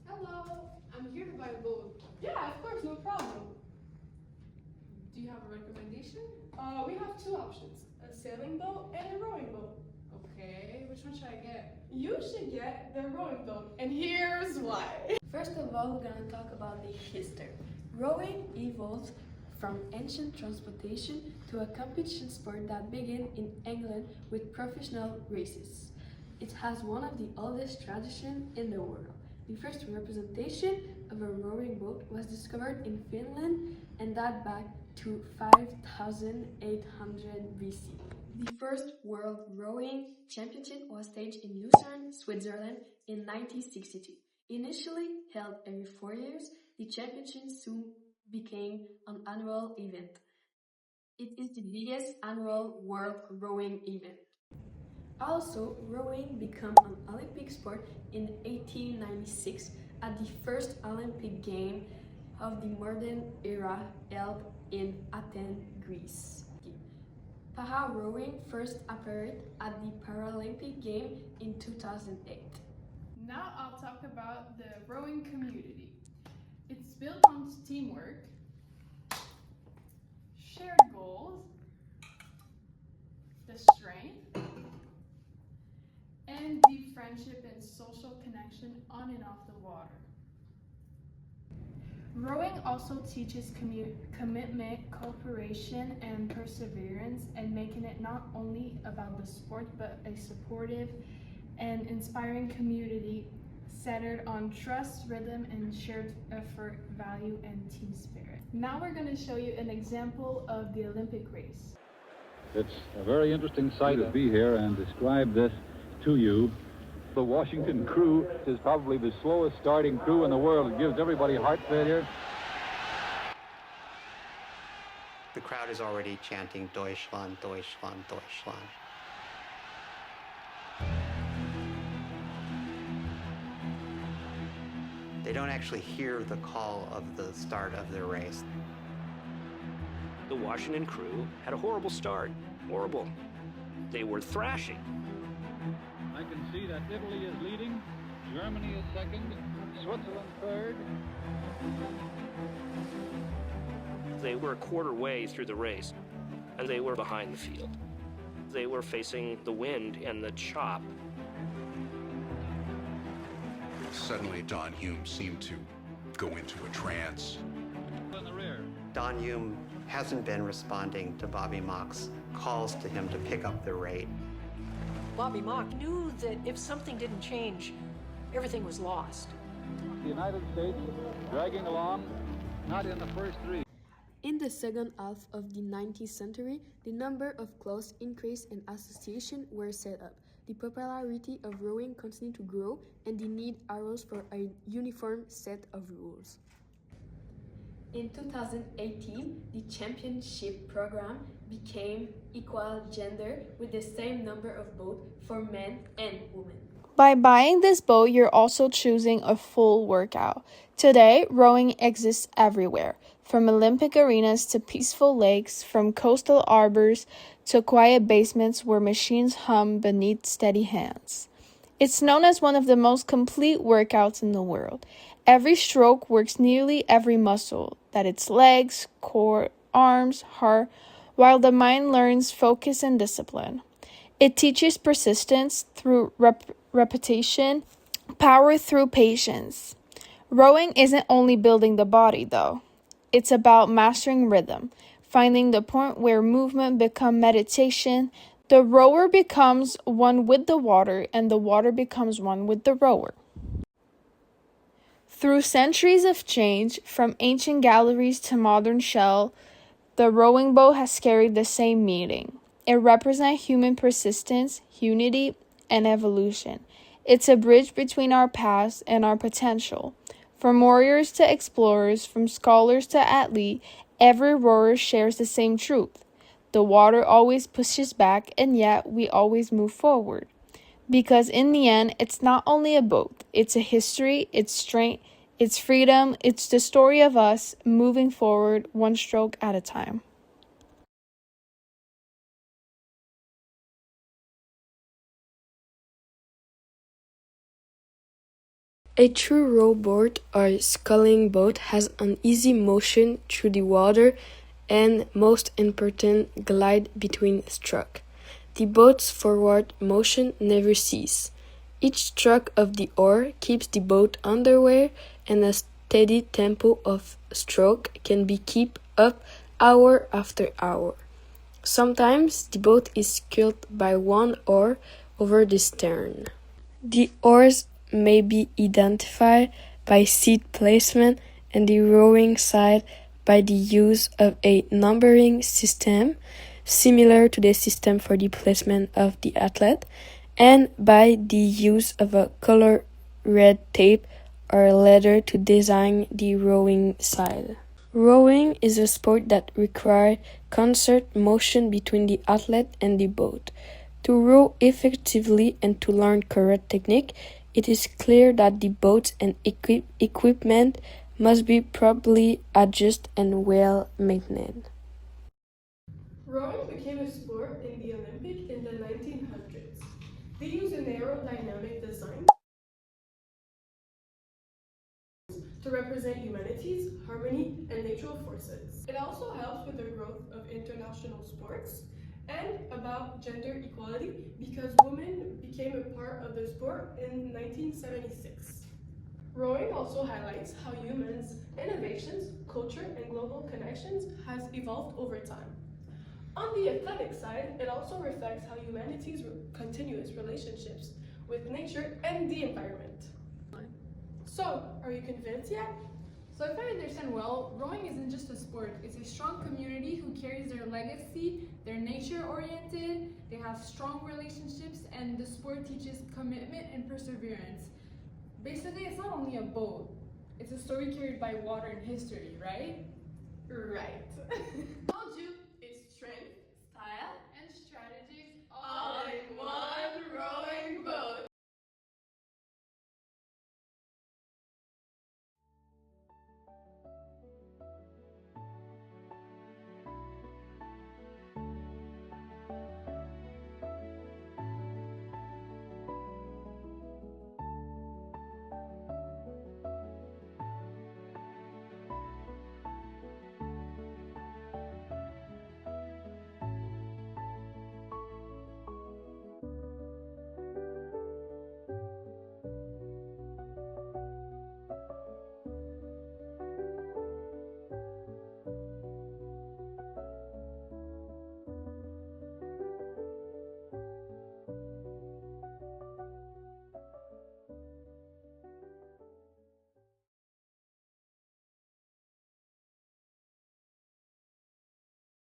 Hello, I'm here to buy a boat. Yeah, of course, no problem. Do you have a recommendation? We have two options, a sailing boat and a rowing boat. Okay, which one should I get? You should get the rowing boat, and here's why. First of all, we're gonna talk about the history. Rowing evolved from ancient transportation to a competition sport that began in England with professional races. It has one of the oldest traditions in the world. The first representation of a rowing boat was discovered in Finland and that back to 5800 BC. The first World Rowing Championship was staged in Lucerne, Switzerland in 1962. Initially held every 4 years, the championship soon became an annual event. It is the biggest annual world rowing event. Also, rowing became an Olympic sport in 1896 at the first Olympic Game of the modern era held in Athens, Greece. Para rowing first appeared at the Paralympic Game in 2008. Now I'll talk about the rowing community. It's built on teamwork, shared goals, the strength, and the friendship and social connection on and off the water. Rowing also teaches commitment, cooperation, and perseverance, and making it not only about the sport but a supportive and inspiring community centered on trust, rhythm, and shared effort, value, and team spirit. Now we're going to show you an example of the Olympic race. It's a very interesting sight to be here and describe this to you. The Washington crew is probably the slowest starting crew in the world. It gives everybody heart failure. The crowd is already chanting Deutschland, Deutschland, Deutschland. They don't actually hear the call of the start of the race. The Washington crew had a horrible start. Horrible. They were thrashing. I can see that Italy is leading, Germany is second, Switzerland third. They were a quarter way through the race, and they were behind the field. They were facing the wind and the chop. Suddenly, Don Hume seemed to go into a trance. In the rear. Don Hume hasn't been responding to Bobby Mock's calls to him to pick up the rate. Bobby Mock knew that if something didn't change, everything was lost. The United States dragging along, not in the first three. In the second half of the 19th century, the number of clubs increased and associations were set up. The popularity of rowing continued to grow, and the need arose for a uniform set of rules. In 2018, the championship program became equal gender with the same number of boats for men and women. By buying this boat, you're also choosing a full workout. Today, rowing exists everywhere, from Olympic arenas to peaceful lakes, from coastal harbors to quiet basements where machines hum beneath steady hands. It's known as one of the most complete workouts in the world. Every stroke works nearly every muscle, that its legs, core, arms, heart, while the mind learns focus and discipline. It teaches persistence through repetition, power through patience. Rowing isn't only building the body, though. It's about mastering rhythm, finding the point where movement becomes meditation. The rower becomes one with the water, and the water becomes one with the rower. Through centuries of change, from ancient galleries to modern shell, the rowing boat has carried the same meaning. It represents human persistence, unity, and evolution. It's a bridge between our past and our potential. From warriors to explorers, from scholars to athlete, every rower shares the same truth. The water always pushes back, and yet we always move forward. Because in the end, it's not only a boat, it's a history, it's strength, it's freedom, it's the story of us moving forward one stroke at a time. A true rowboat or sculling boat has an easy motion through the water and, most important, glide between strokes. The boat's forward motion never ceases. Each stroke of the oar keeps the boat underway, and a steady tempo of stroke can be kept up hour after hour. Sometimes the boat is sculled by one oar over the stern. The oars may be identified by seat placement and the rowing side by the use of a numbering system, similar to the system for the placement of the athlete, and by the use of a color red tape or leather to design the rowing side. Rowing is a sport that requires concert motion between the athlete and the boat. To row effectively and to learn correct technique, it is clear that the boats and equipment must be properly adjusted and well maintained. Rowing became a sport in the Olympic in the 1900s. They use an aerodynamic design to represent humanities, harmony, and natural forces. It also helps with the growth of international sports and about gender equality because women became a part of the sport in 1976. Rowing also highlights how humans' innovations, culture, and global connections has evolved over time. On the athletic side, it also reflects how humanity's continuous relationships with nature and the environment. So, are you convinced yet? So if I understand well, rowing isn't just a sport, it's a strong community who carries their legacy, they're nature-oriented, they have strong relationships, and the sport teaches commitment and perseverance. Basically, it's not only a boat, it's a story carried by water and history, right? Right.